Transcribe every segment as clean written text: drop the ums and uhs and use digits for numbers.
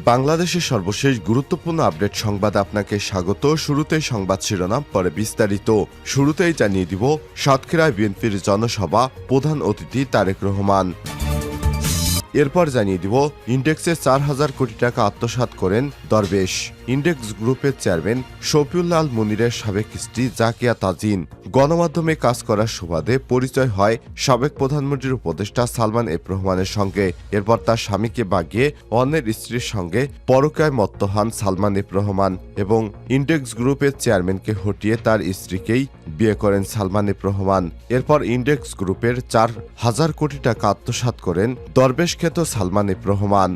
বাংলাদেশের সর্বশেষ গুরুত্বপূর্ণ আপডেট সংবাদ আপনাকে স্বাগত। শুরুতেই সংবাদ শিরোনাম, পরে বিস্তারিত। শুরুতেই জানিয়ে দিব সাতক্ষীরায় বিএনপির জনসভা, প্রধান অতিথি তারেক রহমান। এরপর জানিয়ে দিব ইন্ডেক্সে 4,000 কোটি টাকা আত্মসাৎ করেন দরবেশ। ইন্ডেক্স গ্রুপের চেয়ারম্যান শফিউল্লাহ আল মুনিরের সাবেক স্ত্রী জাকিয়া তাজিন। গণমাধ্যমে কাজ করার সুবাদে পরিচয় হয় সাবেক প্রধানমন্ত্রীর উপদেষ্টা সালমান এফ রহমানের সঙ্গে। এরপর তার স্বামীকে বাগিয়ে অন্যের স্ত্রীর সঙ্গে পরকীয়ায় মত্ত হন সালমান এফ রহমান এবং ইন্ডেক্স গ্রুপের চেয়ারম্যানকে হটিয়ে তার স্ত্রীকেই বিয়ে করেন সালমান এফ রহমান। এরপর ইন্ডেক্স গ্রুপের 4,000 কোটি টাকা আত্মসাৎ করেন দরবেশ খ্যাত সালমান এফ রহমান।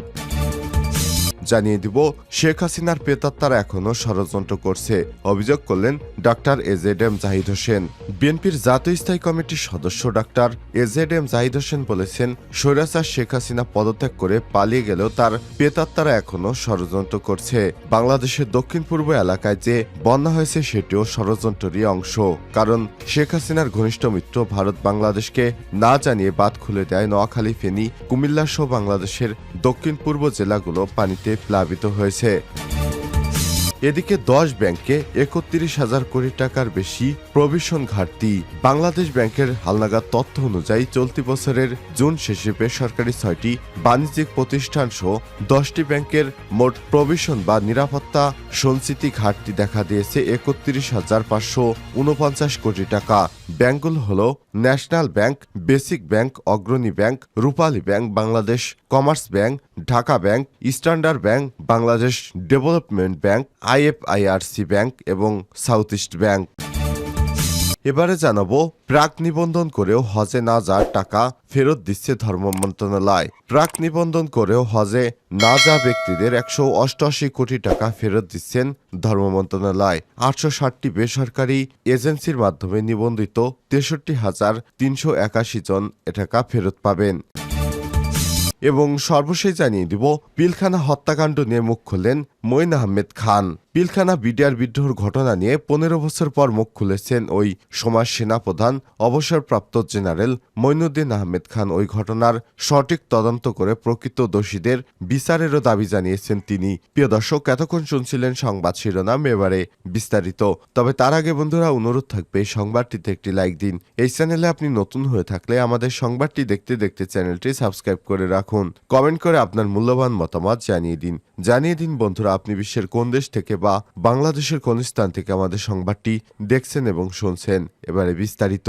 জানিয়ে দিব শেখ হাসিনার প্রেতাত্মারা এখনও ষড়যন্ত্র করছে, অভিযোগ করলেন ডাক্তার এজেড.এম জাহিদ হোসেন। বিএনপির জাতীয় স্থায়ী কমিটির সদস্য ডাক্তার এজেড.এম জাহিদ হোসেন বলেছেন, স্বৈরাচার শেখ হাসিনা পদত্যাগ করে পালিয়ে গেলেও তার প্রেতাত্মারা এখনও ষড়যন্ত্র করছে। বাংলাদেশের দক্ষিণ পূর্ব এলাকায় যে বন্যা হয়েছে সেটিও ষড়যন্ত্রেরই অংশ, কারণ শেখ হাসিনার ঘনিষ্ঠ মিত্র ভারত বাংলাদেশকে না জানিয়ে বাঁধ খুলে দেয় নোয়াখালী, ফেনী, কুমিল্লা সহ বাংলাদেশের দক্ষিণ পূর্ব জেলাগুলো পানিতে প্লাবিত হয়েছে। এদিকে 10 ব্যাংকে 31,000 কোটি টাকার বেশি প্রভিশন ঘাটতি। বাংলাদেশ ব্যাংকের হালনাগাদ তথ্য অনুযায়ী চলতি বছরের জুন শেষে বেসরকারি 6টি বাণিজ্যিক প্রতিষ্ঠান সহ 10টি ব্যাংকের মোট প্রভিশন বা নিরাপত্তা সঞ্চিতি ঘাটতি দেখা দিয়েছে 31,549 কোটি টাকা। ব্যাংকগুলো হলো national bank, basic bank, Agrani bank, Rupali bank, Bangladesh commerce bank, Dhaka bank, standard bank, Bangladesh development bank, IFIRC bank এবং সাউথ ইস্ট ব্যাংক। এবারে জানাবো প্রাক নিবন্ধন করেও হজে না যাওয়ার টাকা ফেরত দিচ্ছে ধর্ম মন্ত্রণালয়। প্রাক নিবন্ধন করেও হজে না যাওয়া ব্যক্তিদের 188 কোটি টাকা ফেরত দিচ্ছেন ধর্ম মন্ত্রণালয়। 860টি বেসরকারি এজেন্সির মাধ্যমে নিবন্ধিত 63,381 জন এ টাকা ফেরত পাবেন। এবং সর্বশেষ জানিয়ে দিব পিলখানা হত্যাকাণ্ড নিয়ে মুখ খুললেন মঈন আহমেদ খান। পিলখানা বিডিআর বিদ্রোহের ঘটনা নিয়ে 15 বছর পর মুখ খুলেছেন ওই সময় সেনাপ্রধান অবসরপ্রাপ্ত জেনারেল মঈনুদ্দিন আহমেদ খান। ওই ঘটনার সঠিক তদন্ত করে প্রকৃত দোষীদের বিচারেরও দাবি জানিয়েছেন তিনি। প্রিয় দর্শক, এতক্ষণ শুনছিলেন সংবাদ শিরোনাম, এবারে বিস্তারিত। তবে তার আগে বন্ধুরা অনুরোধ থাকবে এই সংবাদটিতে একটি লাইক দিন। এই চ্যানেলে আপনি নতুন হয়ে থাকলে আমাদের সংবাদটি দেখতে দেখতে চ্যানেলটি সাবস্ক্রাইব করে রাখুন। কমেন্ট করে আপনার মূল্যবান মতামত জানিয়ে দিন বন্ধুরা, আপনি বিশ্বের কোন দেশ থেকে বা বাংলাদেশের কোন স্থান থেকে আমাদের সংবাদটি দেখছেন এবং শুনছেন। এবারে বিস্তারিত।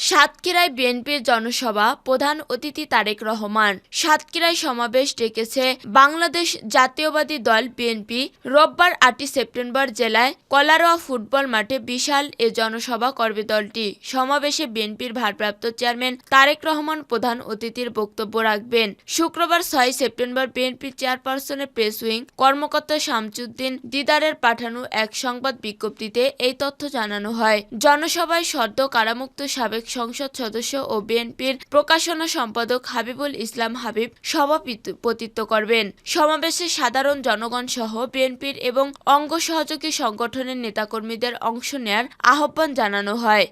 সাতক্ষীরায় বিএনপির জনসভা, প্রধান অতিথি তারেক রহমান। সাতক্ষীরায় সমাবেশ ডেকেছে বাংলাদেশ জাতীয়বাদী দল বিএনপি। রোববার 8 সেপ্টেম্বর জেলায় কলারোয়া ফুটবল মাঠে বিশাল এ জনসভা করবে দলটি। সমাবেশে বিএনপির ভারপ্রাপ্ত চেয়ারম্যান তারেক রহমান প্রধান অতিথির বক্তব্য রাখবেন। শুক্রবার 6 সেপ্টেম্বর বিএনপির চেয়ারপারসনের প্রেস উইং কর্মকর্তা শামসুদ্দিন দিদারের পাঠানো এক সংবাদ বিজ্ঞপ্তিতে এই তথ্য জানানো হয়। জনসভায় সদ্য কারামুক্ত সাবেক সংসদ সদস্য ও বিএনপির প্রকাশনা সম্পাদক হাবিবুল ইসলাম হাবিব সভাপতিত্ব করবেন। সমাবেশে সাধারণ জনগণ সহ বিএনপির এবং অঙ্গ সহযোগী সংগঠনের নেতাকর্মীদের অংশ নেয়ার আহ্বান জানানো হয়।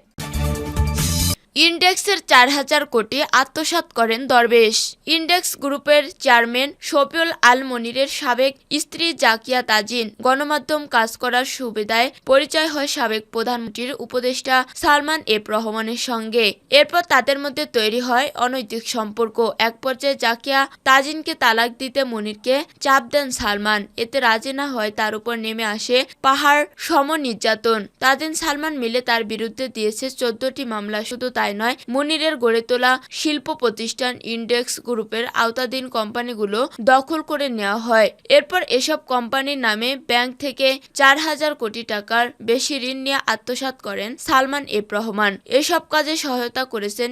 ইন্ডেক্সের 4,000 কোটি আত্মসাৎ করেন দরবেশ। ইন্ডেক্স গ্রুপের চেয়ারম্যান শফিউল আল মুনিরের সাবেক স্ত্রী জাকিয়া তাজিন। গণমাধ্যম কাজ করার সুবিধায় পরিচয় হয় সাবেক প্রধানমন্ত্রীর উপদেষ্টা সালমান এফ রহমানের সঙ্গে। এরপর তাদের মধ্যে তৈরি হয় অনৈতিক সম্পর্ক। এক পর্যায়ে জাকিয়া তাজিনকে তালাক দিতে মুনিরকে চাপ দেন সালমান। এতে রাজি না হয় তার উপর নেমে আসে পাহাড় সম নির্যাতন। তাজিন সালমান মিলে তার বিরুদ্ধে দিয়েছে 14টি মামলা। শুধু তাই নয়, মুনিরের গড়ে তোলা শিল্প প্রতিষ্ঠান ইন্ডেক্স গ্রুপের আওতাধীন কোম্পানিগুলো দখল করে নেওয়া হয়। এরপর এসব কোম্পানির নামে ব্যাংক থেকে 4,000 কোটি টাকার বেশি ঋণ নিয়ে আত্মসাৎ করেন সালমান এফ রহমান। এসব কাজে সহায়তা করেছেন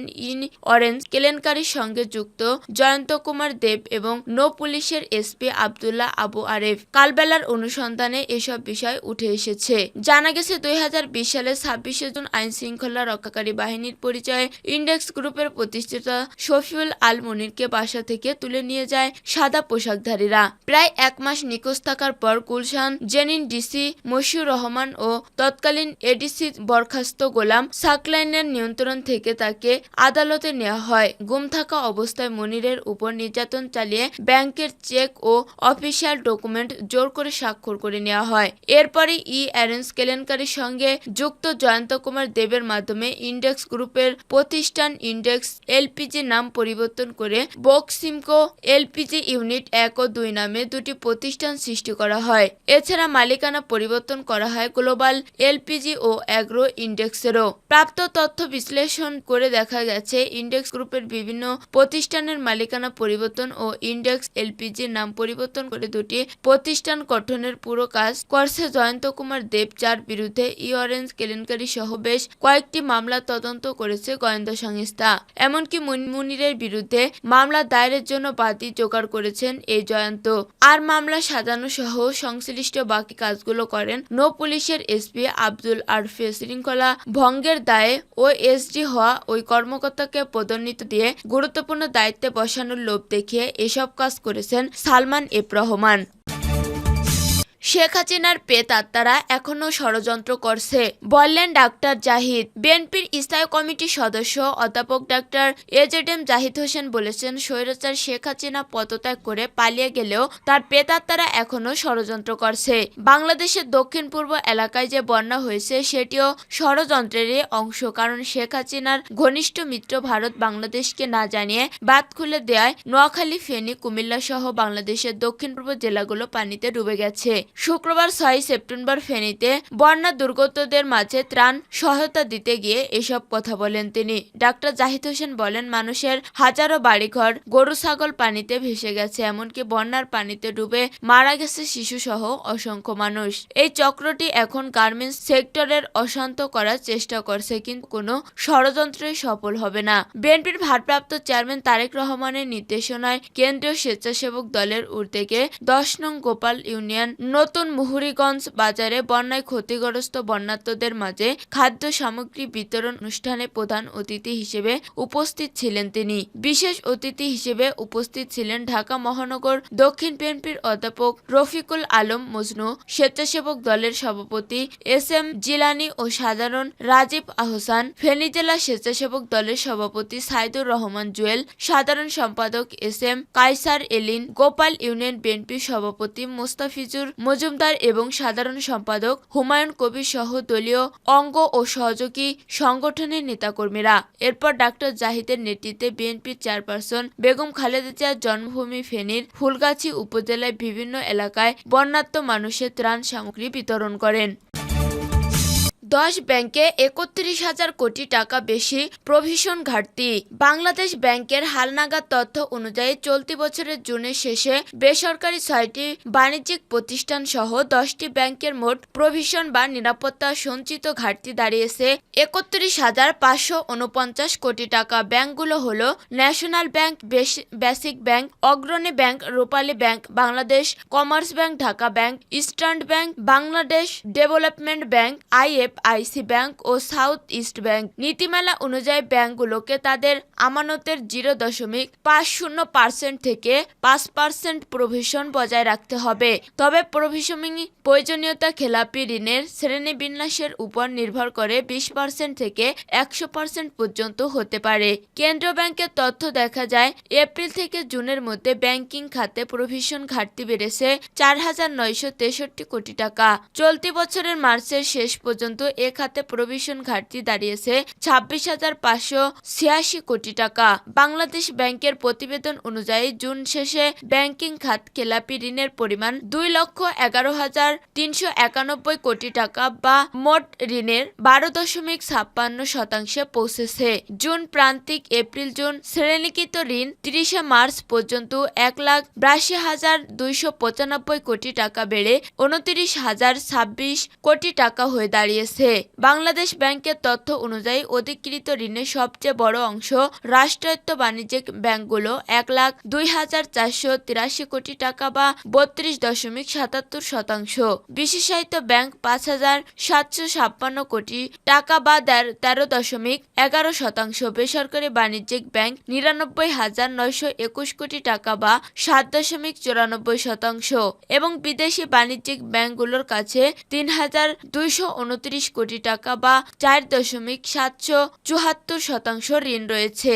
অরেঞ্জ কেলেঙ্কারির সঙ্গে যুক্ত জয়ন্ত কুমার দেব এবং নৌ পুলিশের এসপি আব্দুল্লাহ আবু আরেফ। কালবেলার অনুসন্ধানে এসব বিষয় উঠে এসেছে। জানা গেছে 2020 সালে 26 জন আইন শৃঙ্খলা রক্ষাকারী বাহিনীর পরিচয় পরিচয়ে ইন্ডেক্স গ্রুপের প্রতিষ্ঠাতা শফিউল আল মনিরকে বাসা থেকে তুলে নিয়ে যায় সাদা পোশাকধারীরা। প্রায় 1 মাস নিখোঁজ থাকার পর গুলশান জেনিন ডিসি মশিউর রহমান ও তৎকালীন এডিসি বরখাস্ত গোলাম সাকলাইনের নিয়ন্ত্রণ থেকে তাকে আদালতে নেওয়া হয়। গুম থাকা অবস্থায় মনিরের উপর নির্যাতন চালিয়ে ব্যাংকের চেক ও অফিসিয়াল ডকুমেন্ট জোর করে স্বাক্ষর করে নেওয়া হয়। এরপরে অ্যারেঞ্জ কেলেঙ্কারির সঙ্গে যুক্ত জয়ন্ত কুমার দেবের মাধ্যমে ইন্ডেক্স গ্রুপের প্রতিষ্ঠান ইন্ডেক্স এলপিজি নাম পরিবর্তন করে বক্সিমকো এলপিজি ইউনিট 1 ও 2 নামে দুটি প্রতিষ্ঠান সৃষ্টি করা হয়। এছাড়া মালিকানা পরিবর্তন করা হয় গ্লোবাল এলপিজি ও অ্যাগ্রো ইন্ডেক্সেরও। প্রাপ্ত তথ্য বিশ্লেষণ করে দেখা গেছে ইন্ডেক্স গ্রুপের বিভিন্ন প্রতিষ্ঠানের মালিকানা পরিবর্তন ও ইন্ডেক্স এলপিজি নাম পরিবর্তন করে দুটি প্রতিষ্ঠান গঠনের পুরো কাজ করছে জয়ন্ত কুমার দেব, যার বিরুদ্ধে অরেঞ্জ কেলেঙ্কারি সহ বেশ কয়েকটি মামলা তদন্ত করেছে গোয়েন্দা সংস্থা। এমনকি মুনিরের বিরুদ্ধে মামলা দায়েরের জন্য বাদী জোগাড় করেছেন এই জয়ন্ত। আর মামলা সাজানো সহ সংশ্লিষ্ট বাকি কাজগুলো করেন নৌ পুলিশের এসপি আব্দুল আরফে। শৃঙ্খলা ভঙ্গের দায়ে ও এসডি হওয়া ওই কর্মকর্তাকে পদোন্নতি দিয়ে গুরুত্বপূর্ণ দায়িত্বে বসানোর লোভ দেখিয়ে এসব কাজ করেছেন সালমান এফ রহমান। শেখ হাসিনার প্রেতাত্মারা এখনো ষড়যন্ত্র করছে বললেন ডাক্তার জাহিদ। বিএনপির স্থায়ী কমিটির সদস্য অধ্যাপক ডাক্তার এজেডএম জাহিদ হোসেন বলেছেন, স্বৈরাচার শেখ হাসিনা পদত্যাগ করে পালিয়ে গেলেও তার প্রেতাত্মারা এখনো ষড়যন্ত্র করছে। বাংলাদেশের দক্ষিণ পূর্ব এলাকায় যে বন্যা হয়েছে সেটিও ষড়যন্ত্রেরই অংশ। কারণ শেখ হাসিনার ঘনিষ্ঠ মিত্র ভারত বাংলাদেশকে না জানিয়ে বাঁধ খুলে দেয় নোয়াখালী, ফেনী, কুমিল্লা সহ বাংলাদেশের দক্ষিণ পূর্ব জেলাগুলো পানিতে ডুবে গেছে। শুক্রবার 6 সেপ্টেম্বর ফেনীতে বন্যা দুর্গতদের মাঝে ত্রাণ সহায়তা দিতে গিয়ে এসব কথা বলেন তিনি। ডাক্তার জাহিদ হোসেন বলেন, মানুষের হাজারো বাড়িঘর, গরু ছাগল পানিতে ভেসে গেছে, এমনকি বন্যার পানিতে ডুবে মারা গেছে শিশু সহ অসংখ্য মানুষ। এই চক্রটি এখন গার্মেন্টস সেক্টরের অশান্ত করার চেষ্টা করছে, কিন্তু কোনো ষড়যন্ত্রই সফল হবে না। বিএনপির ভারপ্রাপ্ত চেয়ারম্যান তারেক রহমানের নির্দেশনায় কেন্দ্রীয় স্বেচ্ছাসেবক দলের উদ্যোগে 10 নং গোপাল ইউনিয়ন নতুন মুহুরীগঞ্জ বাজারে বন্যায় ক্ষতিগ্রস্ত বন্যার্তদের মাঝে খাদ্য সামগ্রী বিতরণ অনুষ্ঠানে প্রধান অতিথি হিসেবে উপস্থিত ছিলেন তিনি। বিশেষ অতিথি হিসেবে উপস্থিত ছিলেন ঢাকা মহানগর দক্ষিণ বিএনপির অধ্যাপক রফিকুল আলম মজনু, স্বেচ্ছাসেবক দলের সভাপতি SM জিলানী ও সাধারণ রাজীব আহসান, ফেনী জেলা স্বেচ্ছাসেবক দলের সভাপতি সাইদুর রহমান জুয়েল, সাধারণ সম্পাদক SM Kaiser Elin, Gopal union BNP সভাপতি মোস্তাফিজুর মজুমদার এবং সাধারণ সম্পাদক হুমায়ুন কবির সহ দলীয় অঙ্গ ও সহযোগী সংগঠনের নেতাকর্মীরা। এরপর ডাক্তার জাহিদের নেতৃত্বে বিএনপির চেয়ারপারসন বেগম খালেদা জিয়ার জন্মভূমি ফেনীর ফুলগাজী উপজেলায় বিভিন্ন এলাকায় বন্যার্ত মানুষের ত্রাণ সামগ্রী বিতরণ করেন। 10 ব্যাংকে 31,000 কোটি টাকা বেশি প্রভিশন ঘাটতি। বাংলাদেশ ব্যাংকের হালনাগাদ তথ্য অনুযায়ী চলতি বছরের জুনের শেষে বেসরকারি 6টি বাণিজ্যিক প্রতিষ্ঠান সহ 10টি ব্যাংকের মোট প্রভিশন বা নিরাপত্তা সঞ্চিত ঘাটতি দাঁড়িয়েছে 31,549 কোটি টাকা। ব্যাংকগুলো হলো national bank, basic bank, Agrani bank, Rupali bank, Bangladesh commerce bank, Dhaka bank, eastern bank, Bangladesh development bank, IC bank ও সাউথ ইস্ট ব্যাংক। নীতিমালা অনুযায়ী ব্যাংকগুলোকে তাদের আমানতের 0.50% থেকে 5% প্রভিশন বজায় রাখতে হবে। তবে প্রভিশনিং প্রয়োজনীয়তা খেলাপি ঋণের শ্রেণীবিন্যাসের উপর নির্ভর করে 20% থেকে 100% পর্যন্ত হতে পারে। কেন্দ্রীয় ব্যাংকের তথ্য দেখা যায়, এপ্রিল থেকে জুনের মধ্যে ব্যাংকিং খাতে প্রভিশন ঘাটতি বেড়েছে 4,963 কোটি টাকা। চলতি বছরের মার্চের শেষ পর্যন্ত এ খাতে প্রভিশন ঘাটতি দাঁড়িয়েছে 26,586 কোটি টাকা। বাংলাদেশ ব্যাংকের প্রতিবেদন অনুযায়ী জুন শেষে ব্যাংকিং খাত খেলাপি ঋণের পরিমাণ 2,11,391 কোটি টাকা বা মোট ঋণের 12.56% পৌঁছেছে। জুন প্রান্তিক এপ্রিল-জুন শ্রেণীকৃত ঋণ 30 মার্চ পর্যন্ত 1,82,295 কোটি টাকা বেড়ে 29,026 কোটি টাকা হয়ে দাঁড়িয়েছে। রয়েছে। বাংলাদেশ ব্যাংকের তথ্য অনুযায়ী অধিকৃত ঋণের সবচেয়ে বড় অংশ রাষ্ট্রায়ত্ত বাণিজ্যিক ব্যাংকগুলো 1,02,483 কোটি টাকা বা 32.77%, বিশেষায়িত ব্যাংক 5,756 কোটি টাকা বা 13.11%, বেসরকারি বাণিজ্যিক ব্যাংক 99,921 কোটি টাকা বা 7.94% এবং বিদেশি বাণিজ্যিক ব্যাংকগুলোর কাছে 3,229 কোটি টাকা বা 4.774% ঋণ রয়েছে।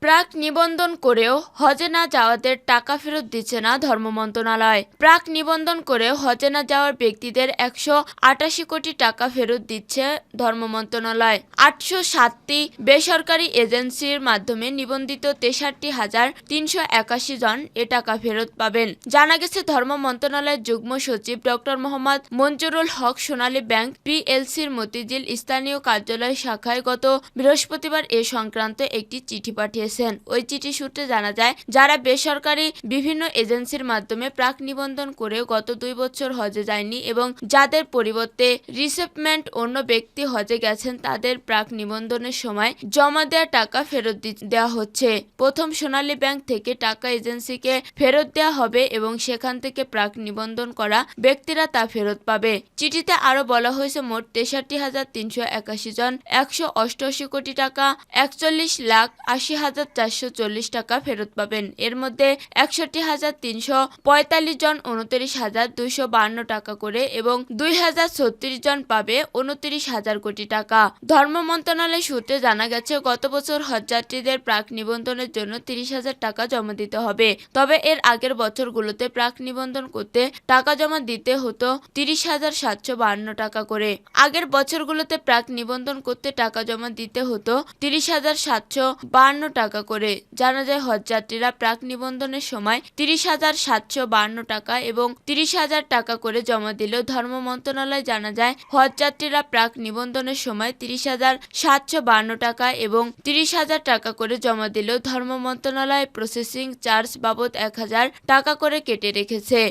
প্রাক নিবন্ধন করেও হজে না যাওয়াদের টাকা ফেরত দিচ্ছে না ধর্ম মন্ত্রণালয়। প্রাক নিবন্ধন করেও হজে না যাওয়ার ব্যক্তিদের 188 কোটি টাকা ফেরত দিচ্ছে ধর্ম মন্ত্রণালয়। 807টি বেসরকারি এজেন্সির মাধ্যমে নিবন্ধিত 63,381 জন এ টাকা ফেরত পাবেন। জানা গেছে, ধর্ম মন্ত্রণালয়ের যুগ্ম সচিব ডক্টর মোহাম্মদ মঞ্জুরুল হক সোনালী ব্যাংক পিএলসির মতিঝিল স্থানীয় কার্যালয় শাখায় গত বৃহস্পতিবার এ সংক্রান্ত একটি চিঠি পাঠিয়েছেন। ওই চিঠি সূত্রে জানা যায়, যারা বেসরকারি বিভিন্ন এজেন্সির মাধ্যমে প্রাক নিবন্ধন করেও গত 2 বছর হজে যায়নি এবং যাদের পরিবর্তে রিসেপমেন্ট অন্য ব্যক্তি হজে গেছেন, তাদের প্রাক নিবন্ধনের সময় জমা দেওয়া টাকা ফেরত দেওয়া হচ্ছে। প্রথম সোনালী ব্যাংক থেকে টাকা এজেন্সিকে ফেরত দেওয়া হবে এবং সেখান থেকে প্রাক নিবন্ধন করা ব্যক্তিরা তা ফেরত পাবে। চিঠিতে আরো বলা হয়েছে, মোট 63,381 জন 188 কোটি টাকা 41,80,440 টাকা ফেরত পাবেন। এর মধ্যে 61,345 জন 29,252 টাকা করে এবং 2,036 জন পাবে 29,000 কোটি টাকা। ধর্ম মন্ত্রণালয় সূত্রে জানা গেছে, গত বছর হজযাত্রীদের প্রাক নিবন্ধনের জন্য 30,000 টাকা জমা দিতে হবে। তবে এর আগের বছরগুলোতে প্রাক নিবন্ধন করতে টাকা জমা দিতে হতো 30,752 টাকা করে। আগের বছরগুলোতে প্রাক নিবন্ধন করতে টাকা জমা দিতে হতো 30,752 টাকা করে। জানা যায়, হজযাত্রীরা প্রাক নিবন্ধনের সময় 30,752 টাকা এবং 30,000 টাকা করে জমা দিলেও ধর্ম মন্ত্রণালয় জানা যায়, হজযাত্রীরা প্রাক নিবন্ধনের সময় 30,752 টাকা এবং 30,000 টাকা করে জমা দিলেও ধর্ম মন্ত্রণালয় প্রসেসিং চার্জ বাবদ 1,000 টাকা করে কেটে রেখেছে।